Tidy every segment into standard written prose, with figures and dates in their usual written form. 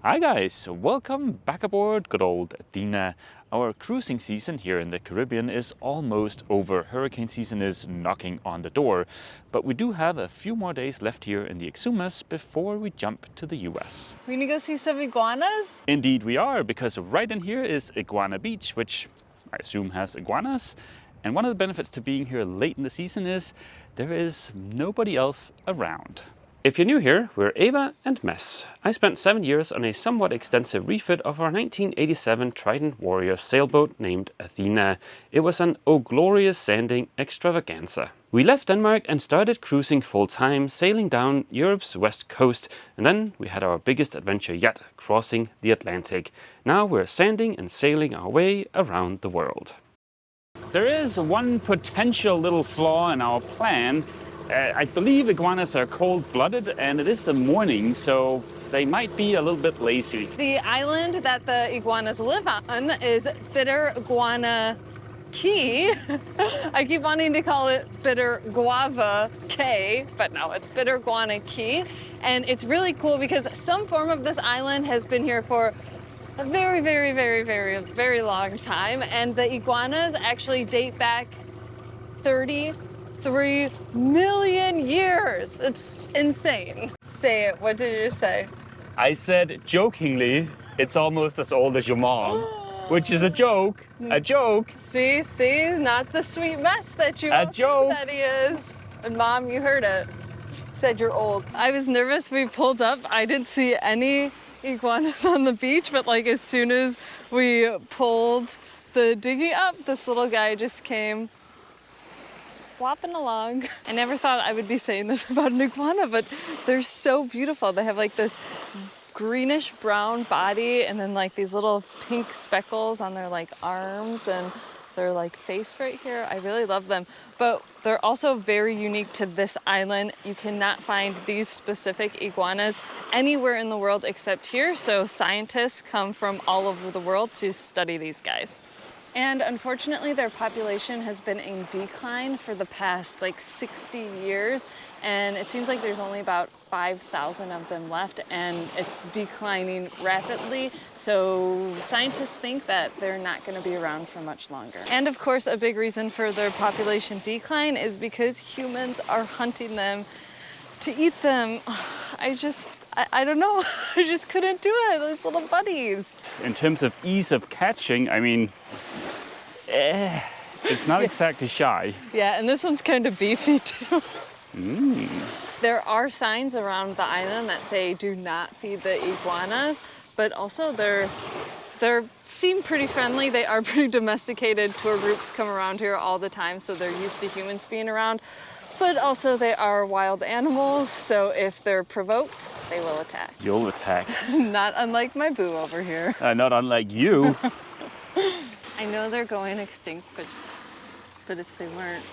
Hi guys, welcome back aboard good old Athena. Our cruising season here in the Caribbean is almost over. Hurricane season is knocking on the door, but we do have a few more days left here in the Exumas before we jump to the US. We're gonna go see some iguanas? Indeed we are, because right in here is Iguana Beach, which I assume has iguanas. And one of the benefits to being here late in the season is there is nobody else around. If you're new here, we're Ava and Mess. I spent 7 years on a somewhat extensive refit of our 1987 Trident Warrior sailboat named Athena. It was an oh glorious sanding extravaganza. We left Denmark and started cruising full-time, sailing down Europe's west coast, and then we had our biggest adventure yet, crossing the Atlantic. Now we're sanding and sailing our way around the world. There is one potential little flaw in our plan. I believe iguanas are cold-blooded, and it is the morning, so they might be a little bit lazy. The island that the iguanas live on is Bitter Iguana Key. I keep wanting to call it Bitter Guava Cay, but no, it's Bitter Iguana Key. And it's really cool because some form of this island has been here for a very long time. And the iguanas actually date back 33 million years. It's insane. Say it. What did you just say? I said jokingly, it's almost as old as your mom, which is a joke. A joke. See, not the sweet mess that you A think joke. that he is. And Mom, you heard it. Said you're old. I was nervous. We pulled up. I didn't see any iguanas on the beach, but like as soon as we pulled the dinghy up, this little guy just came flopping along. I never thought I would be saying this about an iguana, but they're so beautiful. They have like this greenish brown body and then like these little pink speckles on their like arms and their like face right here. I really love them, but they're also very unique to this island. You cannot find these specific iguanas anywhere in the world except here. So scientists come from all over the world to study these guys. And unfortunately, their population has been in decline for the past like 60 years. And it seems like there's only about 5,000 of them left, and it's declining rapidly. So scientists think that they're not going to be around for much longer. And of course, a big reason for their population decline is because humans are hunting them to eat them. I don't know. I just couldn't do it. Those little buddies. In terms of ease of catching, I mean, it's not exactly shy. Yeah, and this one's kind of beefy too. Mm. There are signs around the island that say do not feed the iguanas, but also they seem pretty friendly. They are pretty domesticated. Tour groups come around here all the time, so they're used to humans being around. But also they are wild animals, so if they're provoked, they will attack. You'll attack. Not unlike my boo over here. Not unlike you. I know they're going extinct, but if they weren't,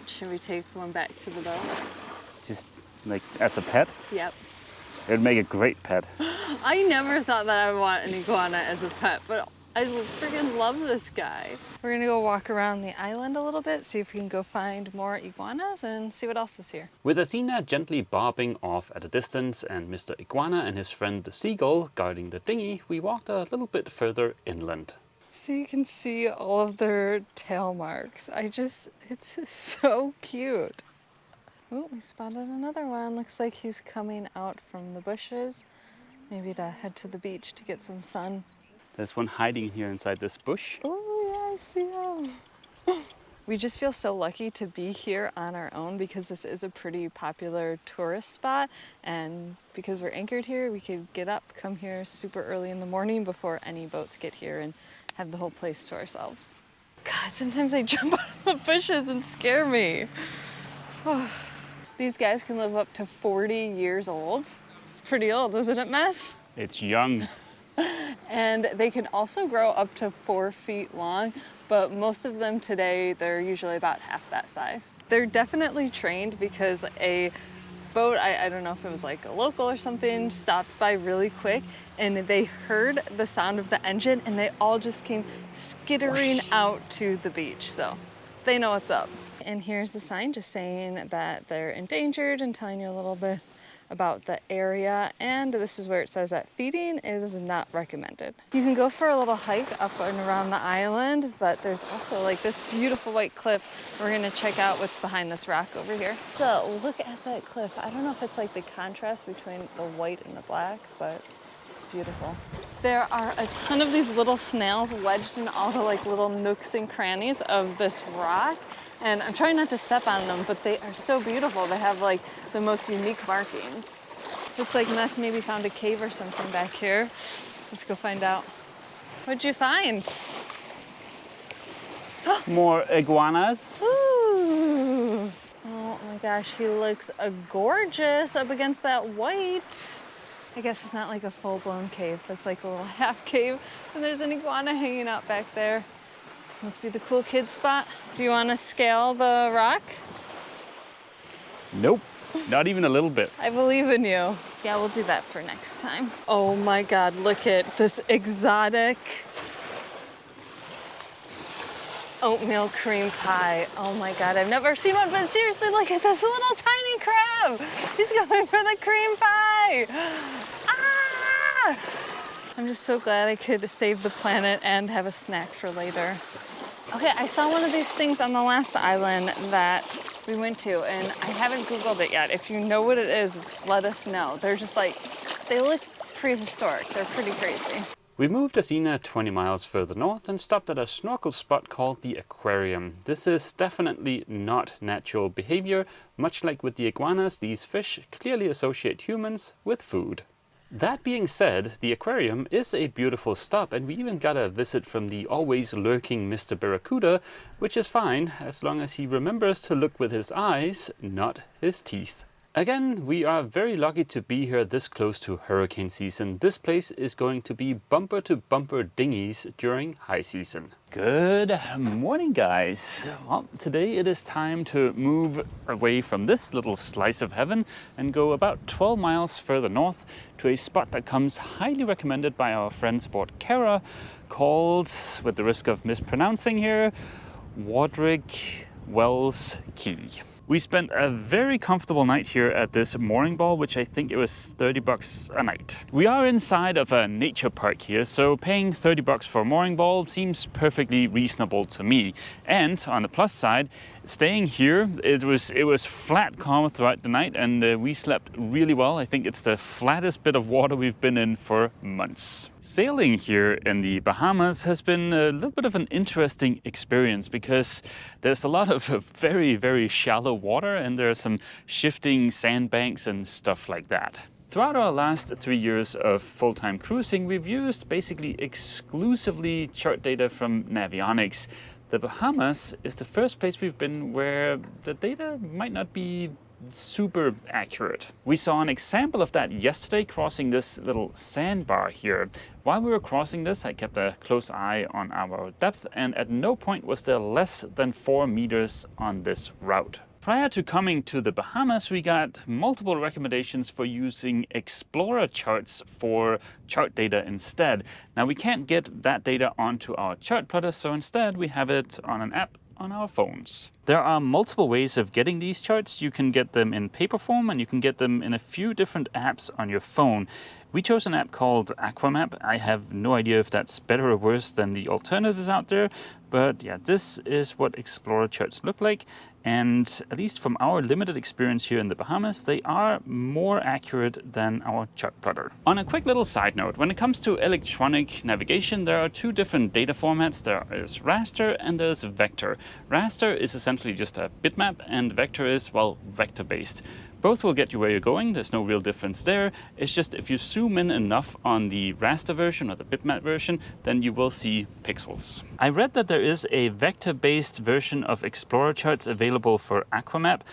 should we take one back to the boat? Just like as a pet? Yep. It'd make a great pet. I never thought that I would want an iguana as a pet, but I freaking love this guy. We're gonna go walk around the island a little bit, see if we can go find more iguanas and see what else is here. With Athena gently bobbing off at a distance and Mr. Iguana and his friend the seagull guarding the dinghy, we walked a little bit further inland. So you can see all of their tail marks. It's just so cute. Oh, we spotted another one. Looks like he's coming out from the bushes, maybe to head to the beach to get some sun. There's one hiding here inside this bush. Oh yeah, I see him. We just feel so lucky to be here on our own because this is a pretty popular tourist spot, and because we're anchored here, we could get up, come here super early in the morning before any boats get here and have the whole place to ourselves. God, sometimes they jump out of the bushes and scare me. These guys can live up to 40 years old. It's pretty old, isn't it, Mess? It's young. And they can also grow up to 4 feet long, but most of them today, they're usually about half that size. They're definitely trained because a boat, I don't know if it was like a local or something, stopped by really quick and they heard the sound of the engine and they all just came skittering out to the beach. So they know what's up. And here's the sign just saying that they're endangered and telling you a little bit about the area, and this is where it says that feeding is not recommended. You can go for a little hike up and around the island, but there's also like this beautiful white cliff. We're gonna check out what's behind this rock over here. So look at that cliff. I don't know if it's like the contrast between the white and the black, but it's beautiful. There are a ton of these little snails wedged in all the like little nooks and crannies of this rock. And I'm trying not to step on them, but they are so beautiful. They have like the most unique markings. Looks like Ness maybe found a cave or something back here. Let's go find out. What'd you find? More iguanas. Ooh. Oh my gosh, he looks gorgeous up against that white. I guess it's not like a full-blown cave, but it's like a little half cave. And there's an iguana hanging out back there. This must be the cool kids spot. Do you want to scale the rock? Nope, not even a little bit. I believe in you. Yeah, we'll do that for next time. Oh my God, look at this exotic oatmeal cream pie. Oh my God, I've never seen one, but seriously, look at this little tiny crab. He's going for the cream pie. Ah! I'm just so glad I could save the planet and have a snack for later. Okay, I saw one of these things on the last island that we went to, and I haven't Googled it yet. If you know what it is, let us know. They're just like, they look prehistoric. They're pretty crazy. We moved Athena 20 miles further north and stopped at a snorkel spot called the aquarium. This is definitely not natural behavior. Much like with the iguanas, these fish clearly associate humans with food. That being said, the aquarium is a beautiful stop, and we even got a visit from the always lurking Mr. Barracuda, which is fine as long as he remembers to look with his eyes, not his teeth. Again, we are very lucky to be here this close to hurricane season. This place is going to be bumper to bumper dinghies during high season. Good morning, guys. Well, today it is time to move away from this little slice of heaven and go about 12 miles further north to a spot that comes highly recommended by our friends aboard Kara, called, with the risk of mispronouncing here, Wadrig Wells Key. We spent a very comfortable night here at this mooring ball, which I think it was $30 a night. We are inside of a nature park here, so paying $30 for a mooring ball seems perfectly reasonable to me. And on the plus side, staying here, it was flat calm throughout the night, and we slept really well. I think it's the flattest bit of water we've been in for months. Sailing here in the Bahamas has been a little bit of an interesting experience because there's a lot of very, very shallow water, and there are some shifting sandbanks and stuff like that. Throughout our last 3 years of full-time cruising, we've used basically exclusively chart data from Navionics. The Bahamas is the first place we've been where the data might not be super accurate. We saw an example of that yesterday crossing this little sandbar here. While we were crossing this, I kept a close eye on our depth, and at no point was there less than 4 meters on this route. Prior to coming to the Bahamas, we got multiple recommendations for using Explorer charts for chart data instead. Now, we can't get that data onto our chart plotter, so instead we have it on an app on our phones. There are multiple ways of getting these charts. You can get them in paper form, and you can get them in a few different apps on your phone. We chose an app called Aquamap. I have no idea if that's better or worse than the alternatives out there, but yeah, this is what Explorer charts look like. And at least from our limited experience here in the Bahamas, they are more accurate than our chart plotter. On a quick little side note, when it comes to electronic navigation, there are 2 different data formats. There is raster and there's vector. Raster is essentially just a bitmap, and vector is, well, vector-based. Both will get you where you're going. There's no real difference there. It's just if you zoom in enough on the raster version or the bitmap version, then you will see pixels. I read that there is a vector-based version of Explorer charts available for Aquamap,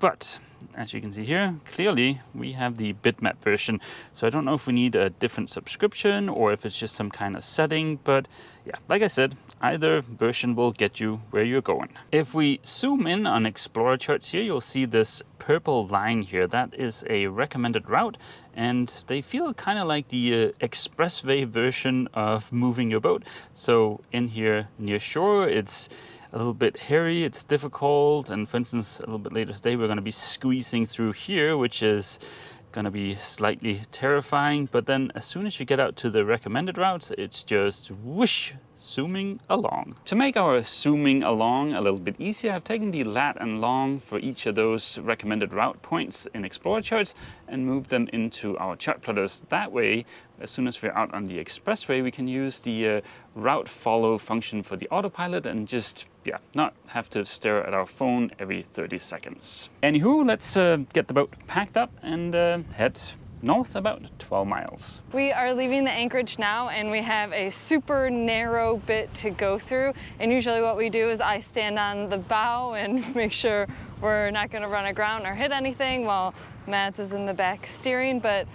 but as you can see here, clearly we have the bitmap version. So I don't know if we need a different subscription or if it's just some kind of setting, but yeah, like I said, either version will get you where you're going. If we zoom in on Explorer charts here, you'll see this purple line here. That is a recommended route, and they feel kind of like the expressway version of moving your boat. So in here near shore, it's a little bit hairy, it's difficult, and for instance, a little bit later today, we're going to be squeezing through here, which is gonna be slightly terrifying, but then as soon as you get out to the recommended routes, it's just whoosh, zooming along. To make our zooming along a little bit easier, I've taken the lat and long for each of those recommended route points in Explorer charts and moved them into our chart plotters. That way, as soon as we're out on the expressway, we can use the route follow function for the autopilot and just not have to stare at our phone every 30 seconds. Anywho, let's get the boat packed up and head north about 12 miles. We are leaving the anchorage now and we have a super narrow bit to go through. And usually what we do is I stand on the bow and make sure we're not gonna run aground or hit anything while Mads is in the back steering. But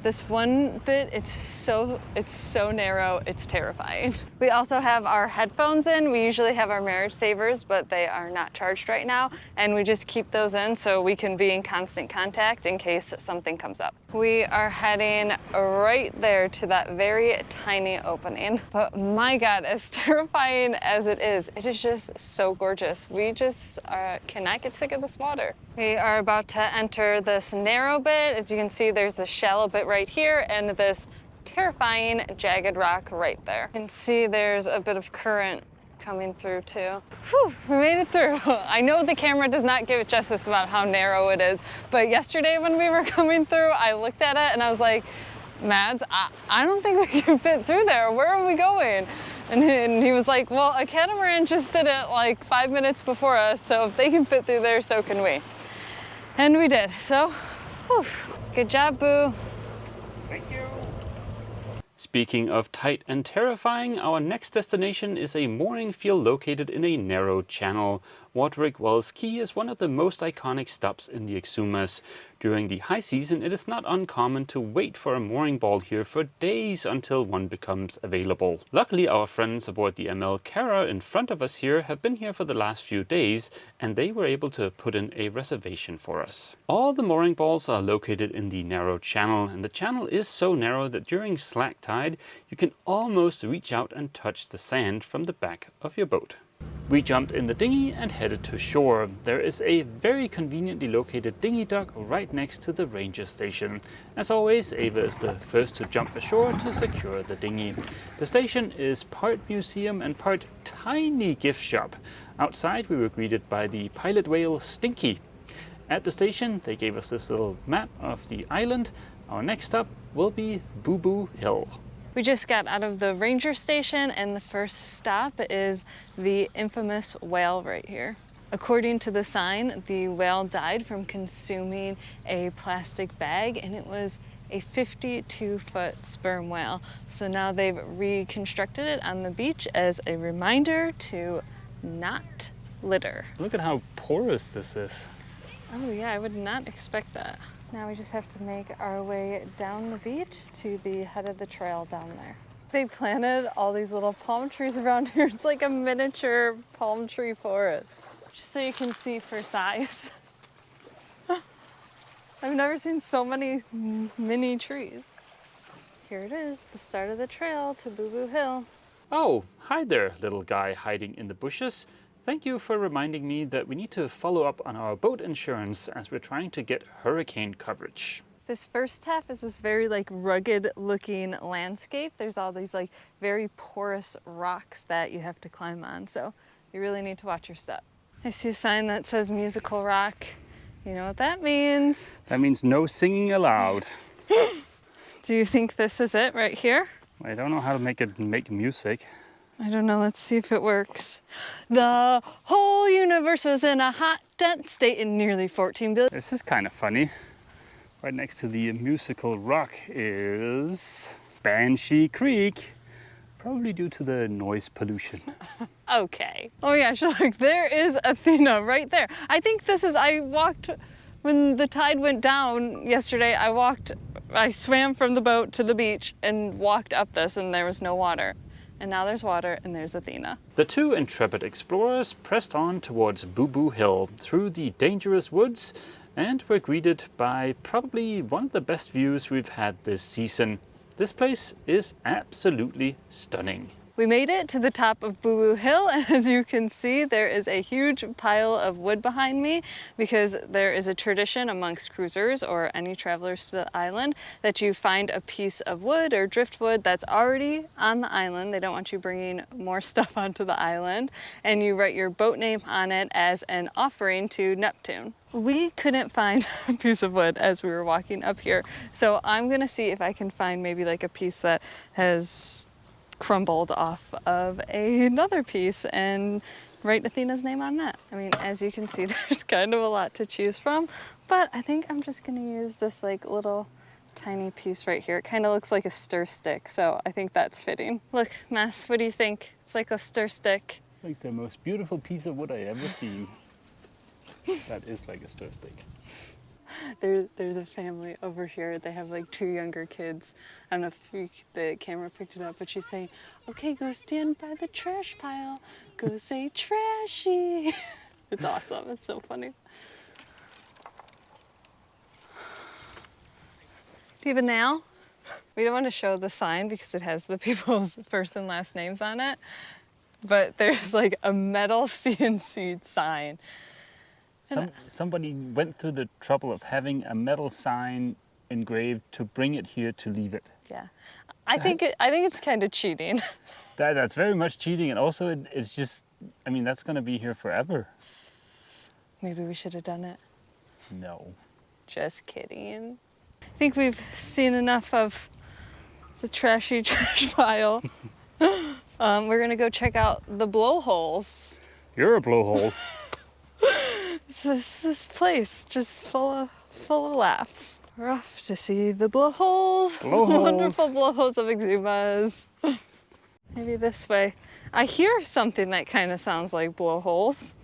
this one bit, it's so narrow, it's terrifying. We also have our headphones in. We usually have our marriage savers, but they are not charged right now. And we just keep those in so we can be in constant contact in case something comes up. We are heading right there to that very tiny opening. But my God, as terrifying as it is just so gorgeous. We just cannot get sick of this water. We are about to enter this narrow bit. As you can see, there's a shallow bit right here and this terrifying jagged rock right there. You can see there's a bit of current coming through too. Whew, we made it through. I know the camera does not give it justice about how narrow it is, but yesterday when we were coming through, I looked at it and I was like, Mads, I don't think we can fit through there. Where are we going? And he was like, well, a catamaran just did it like 5 minutes before us, so if they can fit through there, so can we. And we did, so, whew, good job, Boo. Thank you. Speaking of tight and terrifying, our next destination is a mooring field located in a narrow channel. Waterwick Wells Quay is one of the most iconic stops in the Exumas. During the high season, it is not uncommon to wait for a mooring ball here for days until one becomes available. Luckily, our friends aboard the ML Cara in front of us here have been here for the last few days, and they were able to put in a reservation for us. All the mooring balls are located in the narrow channel, and the channel is so narrow that during slack tide, you can almost reach out and touch the sand from the back of your boat. We jumped in the dinghy and headed to shore. There is a very conveniently located dinghy dock right next to the ranger station. As always, Ava is the first to jump ashore to secure the dinghy. The station is part museum and part tiny gift shop. Outside we were greeted by the pilot whale Stinky. At the station they gave us this little map of the island. Our next stop will be Boo Boo Hill. We just got out of the ranger station and the first stop is the infamous whale right here. According to the sign, the whale died from consuming a plastic bag and it was a 52-foot sperm whale. So now they've reconstructed it on the beach as a reminder to not litter. Look at how porous this is. Oh yeah, I would not expect that. Now we just have to make our way down the beach to the head of the trail down there. They planted all these little palm trees around here. It's like a miniature palm tree forest. Just so you can see for size. I've never seen so many mini trees. Here it is, the start of the trail to Boo Boo Hill. Oh, hi there, little guy hiding in the bushes. Thank you for reminding me that we need to follow up on our boat insurance as we're trying to get hurricane coverage. This first step is this very like rugged looking landscape. There's all these like very porous rocks that you have to climb on. So you really need to watch your step. I see a sign that says musical rock. You know what that means? That means no singing allowed. Do you think this is it right here? I don't know how to make music. I don't know, let's see if it works. The whole universe was in a hot, dense state in nearly 14 billion. This is kind of funny. Right next to the musical rock is Banshee Creek, probably due to the noise pollution. Okay. Oh my gosh, look, there is Athena right there. I think this is, I walked, when the tide went down yesterday, I swam from the boat to the beach and walked up this and there was no water. And now there's water and there's Athena. The two intrepid explorers pressed on towards Boo Boo Hill through the dangerous woods and were greeted by probably one of the best views we've had this season. This place is absolutely stunning. We made it to the top of Boo Boo Hill, and as you can see, there is a huge pile of wood behind me because there is a tradition amongst cruisers or any travelers to the island that you find a piece of wood or driftwood that's already on the island. They don't want you bringing more stuff onto the island, and you write your boat name on it as an offering to Neptune. We couldn't find a piece of wood as we were walking up here, so I'm gonna see if I can find maybe like a piece that has crumbled off of another piece and write Athena's name on that. I mean, as you can see, there's kind of a lot to choose from, but I think I'm just gonna use this like little tiny piece right here. It kind of looks like a stir stick, so I think that's fitting. Look, Mass, what do you think? It's like a stir stick. It's like the most beautiful piece of wood I ever seen. That is like a stir stick. There's a family over here. They have like 2 younger kids. I don't know if the camera picked it up, but she's saying, okay, go stand by the trash pile. Go say trashy. It's awesome. It's so funny. Do you have a nail? We don't want to show the sign because it has the people's first and last names on it, but there's like a metal CNC sign. Somebody went through the trouble of having a metal sign engraved to bring it here to leave it. Yeah, I think it's kind of cheating. That's very much cheating, and also it's just, I mean, that's going to be here forever. Maybe we should have done it. No. Just kidding. I think we've seen enough of the trashy trash pile. We're gonna go check out the blowholes. You're a blowhole. This place just full of laughs. We're off to see the blowholes. Blowholes. Wonderful blowholes of Exumas. Maybe this way. I hear something that kind of sounds like blowholes.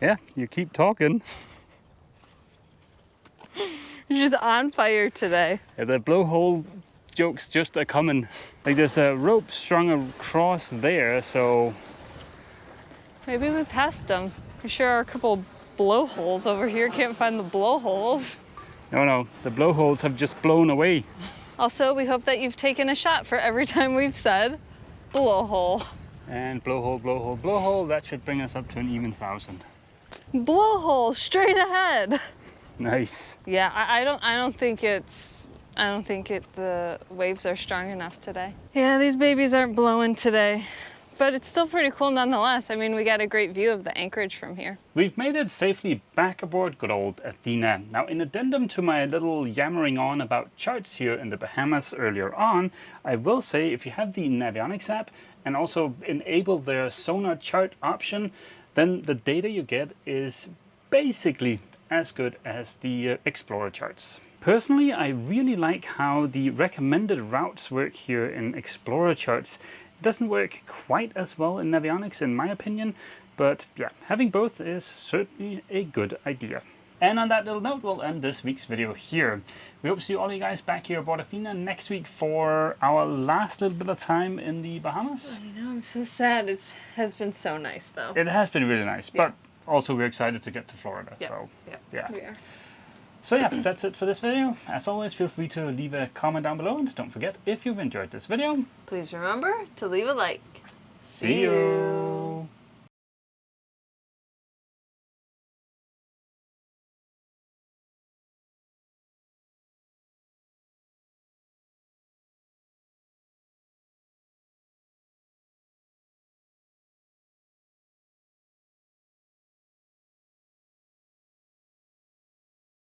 Yeah, you keep talking. You're just on fire today. Yeah, the blowhole jokes just are coming. Like there's a rope strung across there, so... Maybe we passed them. We sure are a couple blowholes over here. Can't find the blowholes. No, the blowholes have just blown away. Also, we hope that you've taken a shot for every time we've said blowhole. And blowhole, blowhole, blowhole, that should bring us up to an even 1,000. Blowhole straight ahead. Nice. Yeah, I don't think the waves are strong enough today. Yeah, these babies aren't blowing today. But it's still pretty cool nonetheless. I mean, we got a great view of the anchorage from here. We've made it safely back aboard good old Athena. Now, in addendum to my little yammering on about charts here in the Bahamas earlier on, I will say if you have the Navionics app and also enable their sonar chart option, then the data you get is basically as good as the Explorer charts. Personally, I really like how the recommended routes work here in Explorer charts. It doesn't work quite as well in Navionics in my opinion, but yeah, having both is certainly a good idea. And on that little note, we'll end this week's video here. We hope to see all you guys back here aboard Athena next week for our last little bit of time in the Bahamas. I know, I'm so sad. It has been so nice though. It has been really nice, Yeah. but also we're excited to get to Florida. Yeah. So Yeah, we are. So yeah, that's it for this video. As always, feel free to leave a comment down below, and don't forget, if you've enjoyed this video, Please remember to leave a like. see you.